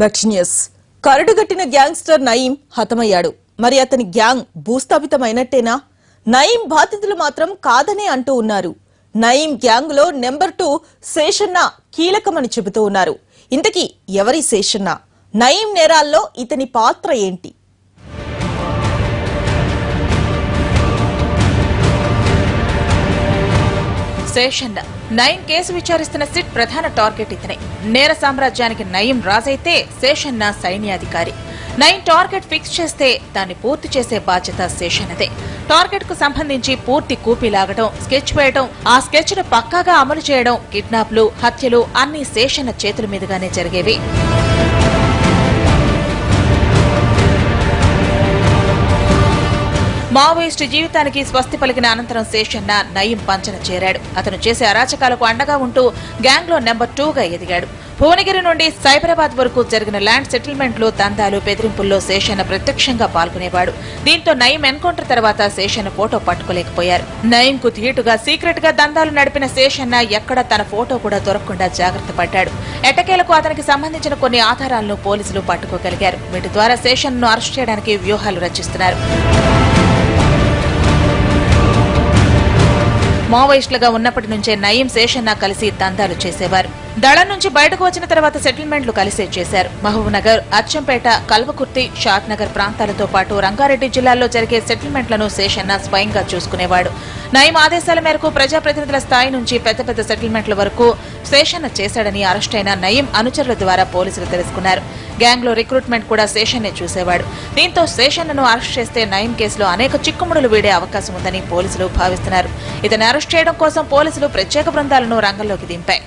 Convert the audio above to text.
బెక్స్న్యూస్ కరడుగట్టిన gangster Nayeem హతమయ్యాడు. మరి అతని gang భూస్థాపితమైనట్టేనా? Nayeem బాధితులు మాత్రం కాదనే అంటూ ఉన్నారు. నయీం గ్యాంగ్ లో నెంబర్ 2 శేషన్న కీలకమని చెబుతూ ఉన్నారు. ఇంతకీ ఎవరి శేషన్న? నయీం నేరాల్లో ఇతని పాత్ర ఏంటి? శేషన్న నయీం కేసు విచారిస్తున్న సిట్ ప్రధాన టార్గెట్ ఇతనే. నేర సామ్రాజ్యానికి నయీం రాజైతే శేషన్న సైన్యాధికారి. నయీం టార్గెట్ ఫిక్స్ చేస్తే దాన్ని పూర్తి చేసే బాధ్యత శేషన్నదే. టార్గెట్ కు సంబంధించి పూర్తి కూపీ లాగటం, స్కెచ్ వేయటం, ఆ స్కెచ్ ను పక్కాగా అమలు చేయడం, కిడ్నాప్లు, హత్యలు అన్ని శేషన్న చేతుల మీదుగానే జరిగేవి. మావోయిస్టు జీవితానికి స్వస్తి పలికిన అనంతరం శేషన్న నయీం పంచన చేరాడు. అతను చేసే అరాచకాలకు అండగా ఉంటూ గ్యాంగ్ లో నెంబర్ 2గా ఎదిగాడు. భువనగిరి నుండి సైబరాబాద్ వరకు జరిగిన ల్యాండ్ సెటిల్మెంట్లు, దందాలు, బెదిరింపుల్లో శేషన్న ప్రత్యక్షంగా పాల్గొనేవాడు. దీంతో నయీం ఎన్కౌంటర్ తర్వాత శేషన్న ఫోటో పట్టుకోలేకపోయారు. నయీం కు ధీటుగా సీక్రెట్ గా దందాలు నడిపిన శేషన్న ఎక్కడ తన ఫోటో కూడా దొరకకుండా జాగ్రత్త పడ్డాడు. ఎటకేలకు అతనికి సంబంధించిన కొన్ని ఆధారాలను పోలీసులు పట్టుకోగలిగారు. వీటి ద్వారా శేషన్నను అరెస్ట్ చేయడానికి వ్యూహాలు రచిస్తున్నారు. మావోయిస్టులుగా ఉన్నప్పటి నుంచే నయీం శేషన్న కలిసి దందాలు చేసేవారు. దళం నుంచి బయటకు వచ్చిన తర్వాత సెటిల్మెంట్లు కలిసే చేశారు. మహబూబ్నగర్, అచ్చంపేట, కల్వకుర్తి, షాద్నగర్ ప్రాంతాలతో పాటు రంగారెడ్డి జిల్లాల్లో జరిగే సెటిల్మెంట్లను శేషన్న స్వయంగా చూసుకునేవాడు. నయీం ఆదేశాల మేరకు ప్రజాప్రతినిధుల స్థాయి నుంచి పెద్ద పెద్ద సెటిల్మెంట్ల వరకు శేషన్న చేశాడని అరెస్టైన నయీం అనుచరుల ద్వారా పోలీసులు తెలుసుకున్నారు. గ్యాంగ్ లో రిక్రూట్మెంట్ కూడా శేషన్నే చూసేవాడు. దీంతో శేషన్నను అరెస్ట్ చేస్తే నయీం కేసులో అనేక చిక్కుముడులు వీడే అవకాశం ఉందని పోలీసులు భావిస్తున్నారు. ఇతను అరెస్ట్ చేయడం కోసం పోలీసులు ప్రత్యేక బృందాలను రంగంలోకి దింపాయి.